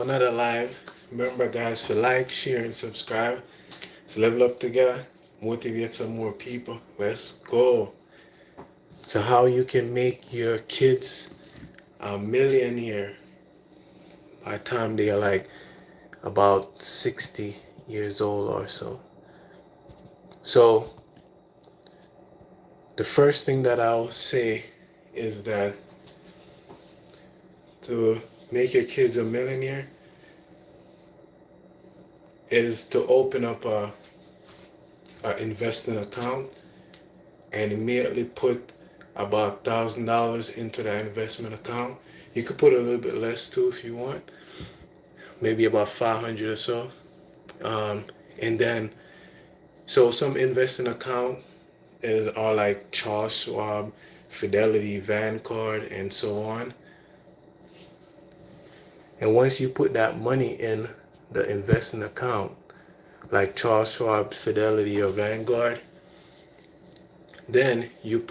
Another live. Remember, guys, to like, share, and subscribe. Let's level up together, motivate some more people. Let's go. So, how you can make your kids a millionaire by the time they are like about 60 years old or so. So, the first thing that I'll say is that to make your kids a millionaire is to open up a investing account and immediately put about $1,000 into that investment account. You could put a little bit less too if you want, maybe about 500 or so. Um, and then, so some investing account are like Charles Schwab, Fidelity, Vanguard, and so on. And once you put that money in the investing account, like Charles Schwab, Fidelity, or Vanguard, then you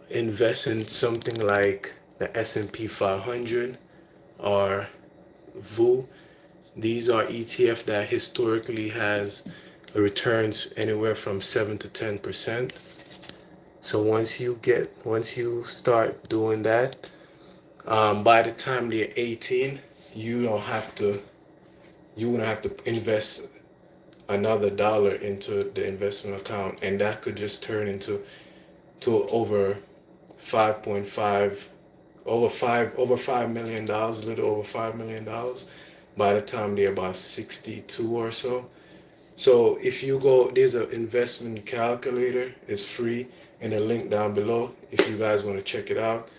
invest in something like the S&P 500 or VU. These are ETF that historically has returns anywhere from 7 to 10%. So once you start doing that, by the time they're 18, you don't have to you wouldn't have to invest another dollar into the investment account, and that could just turn to over 5.5 over $5 million, a little over $5 million by the time they're about 62 or so. So if you go, there's an investment calculator. It's free, and a link down below if you guys want to check it out.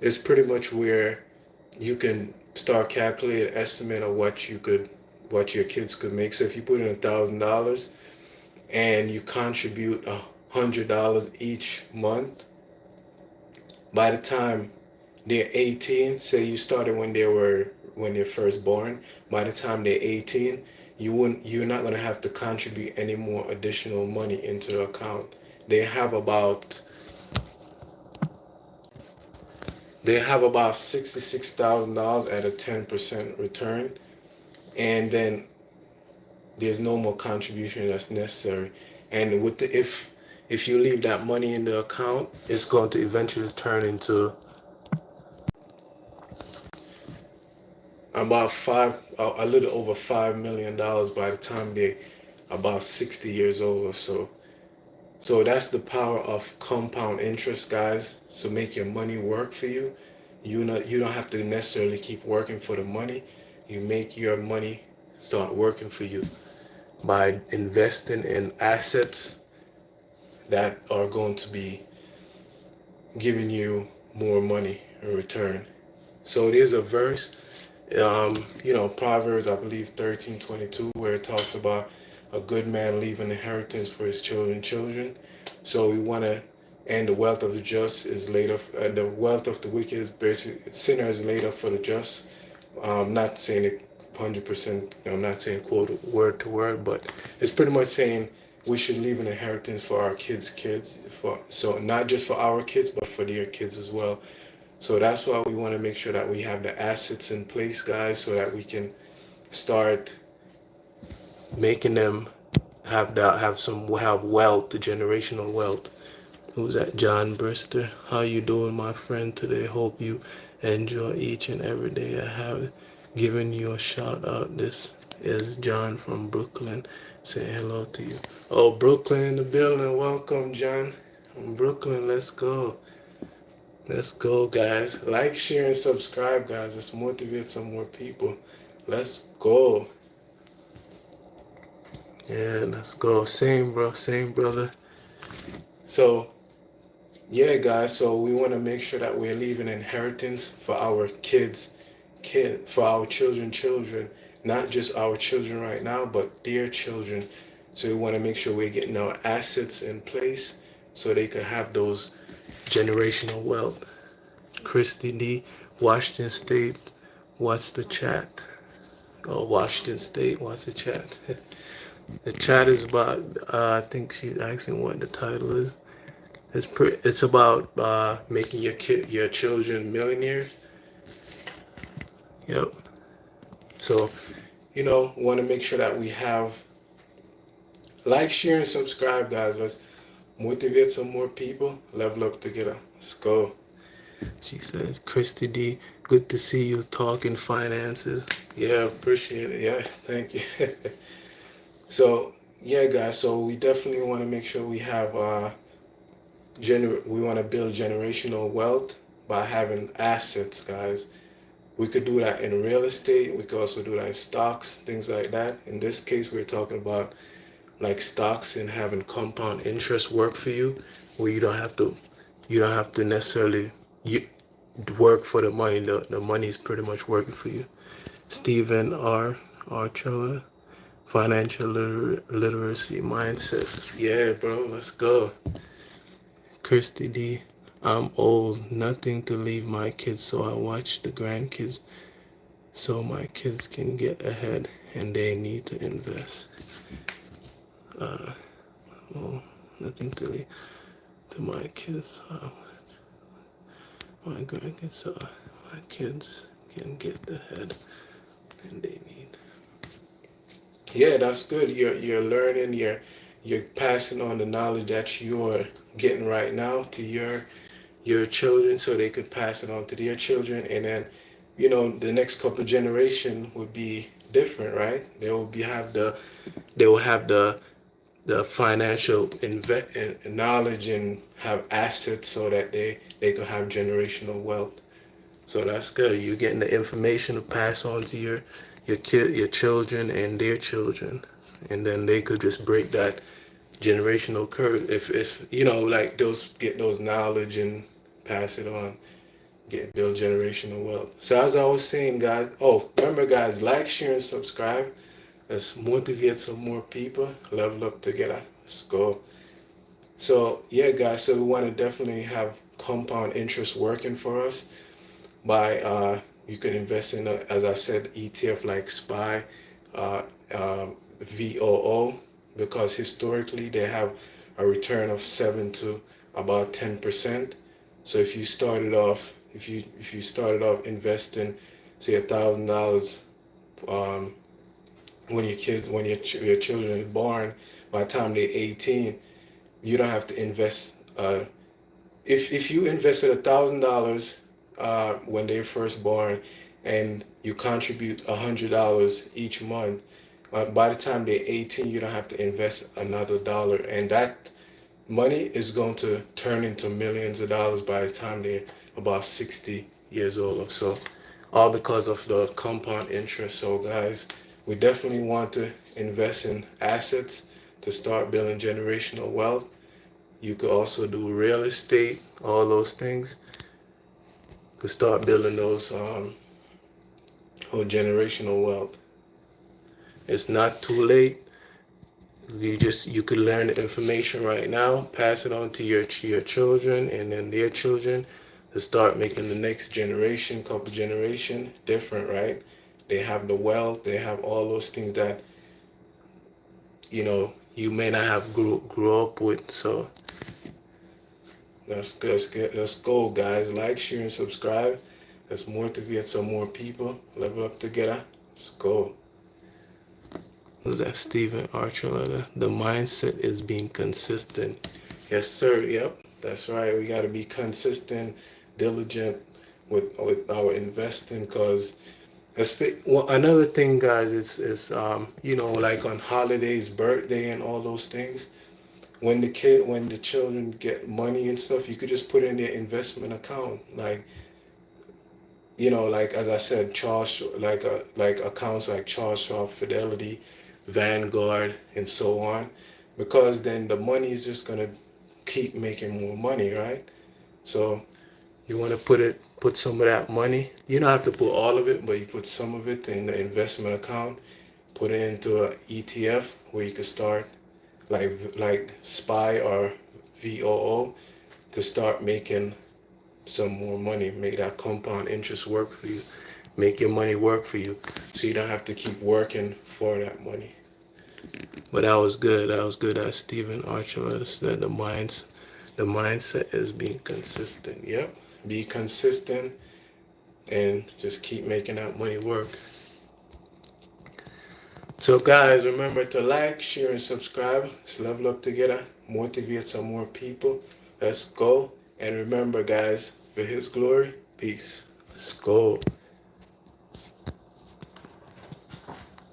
It's pretty much where you can start calculating an estimate of what your kids could make. So if you put in $1,000 and you contribute $100 each month, by the time they're 18, say you started when they're first born, by the time they're 18, you're not gonna have to contribute any more additional money into the account. They have about they have about $66,000 at a 10% return, and then there's no more contribution that's necessary. And if you leave that money in the account, it's going to eventually turn into about a little over $5 million by the time they're about 60 years old or so. So that's the power of compound interest, guys. So make your money work for you. You don't have to necessarily keep working for the money. You make your money start working for you by investing in assets that are going to be giving you more money in return. So there's a verse, Proverbs, I believe 13:22, where it talks about a good man leaving inheritance for his children. So we want to, and the wealth of the just is laid up, and the wealth of the wicked is basically, sinner is laid up for the just. Not saying it 100%, I'm not saying quote word to word, but it's pretty much saying we should leave an inheritance for our kids, so not just for our kids, but for their kids as well. So that's why we want to make sure that we have the assets in place, guys, so that we can start making them have wealth, the generational wealth. Who's that? John Brister. How you doing, my friend, today? Hope you enjoy each and every day. I have given you a shout out. This is John from Brooklyn saying hello to you. Oh, Brooklyn in the building. Welcome, John. From Brooklyn, let's go. Let's go, guys. Like, share, and subscribe, guys. Let's motivate some more people. Let's go. Yeah, let's go. Same, bro. Same, brother. So, yeah, guys. So we want to make sure that we're leaving inheritance for our for our children. Not just our children right now, but their children. So we want to make sure we're getting our assets in place so they can have those generational wealth. Christy D, Washington State, what's the chat? Oh, Washington State, what's the chat? The chat is about, I think she's asking what the title is. It's about making your children millionaires. Yep. So, want to make sure that we have like, share, and subscribe, guys. Let's motivate some more people. Level up together. Let's go. She said, Christy D, good to see you talking finances. Yeah, appreciate it. Yeah, thank you. So, yeah, guys. So we definitely want to make sure we have we want to build generational wealth by having assets, guys. We could do that in real estate. We could also do that in stocks, things like that. In this case, we're talking about like stocks and having compound interest work for you, where you don't have to necessarily you work for the money. The money is pretty much working for you. Stephen R. Archella, financial literacy mindset. Yeah, bro, let's go. Kirsty D. I'm old, nothing to leave my kids, so I watch the grandkids so my kids can get ahead and they need to invest. Well, nothing to leave to my kids. My grandkids, so my kids can get ahead and they need. Yeah, that's good. You're learning. You're passing on the knowledge that you're getting right now to your children, so they could pass it on to their children, and then the next couple of generation would be different, right? They will have the financial knowledge and have assets so that they could have generational wealth. So that's good. You're getting the information to pass on to your children and their children, and then they could just break that generational curve. If like those get those knowledge and pass it on, build generational wealth. So as I was saying, guys. Oh, remember, guys, like, share, and subscribe. Let's motivate some more people. Level up together. Let's go. So yeah, guys. So we want to definitely have compound interest working for us by you can invest in as I said, ETF like SPY, uh, VOO, because historically they have a return of 7 to about 10%. So if you started off investing, say $1,000, um, when your children are born, by the time they're 18, you don't have to invest. If you invested $1,000 when they're first born, and you contribute $100 each month, by the time they're 18, you don't have to invest another dollar, and that money is going to turn into millions of dollars by the time they're about 60 years old or so, all because of the compound interest. So, guys, we definitely want to invest in assets to start building generational wealth. You could also do real estate, all those things to start building those whole generational wealth. It's not too late. You could learn the information right now, pass it on to your children and then their children to start making the next generation, couple generation different, right? They have the wealth, they have all those things that you may not have grew up with. So that's good. Let's go, guys. Like, share, and subscribe. Let's motivate some more people. Level up together. Let's go. Was that Stephen Archer? The mindset is being consistent. Yes, sir. Yep, that's right. We got to be consistent, diligent with our investing, because another thing, guys, is like on holidays, birthday, and all those things. When the children get money and stuff, you could just put it in their investment account, like as I said, like accounts like Charles Schwab, Fidelity, Vanguard, and so on, because then the money is just gonna keep making more money, right? So you want to put some of that money. You don't have to put all of it, but you put some of it in the investment account, put it into an ETF where you could start like SPY or VOO to start making some more money, make that compound interest work for you, make your money work for you, so you don't have to keep working for that money. But that was good. That was good. As Stephen Archer said, the mindset is being consistent. Yep, be consistent. and just keep making that money work. So guys, remember to like, share, and subscribe. Let's level up together, motivate some more people. Let's go. And remember guys, for his glory, peace. Let's go.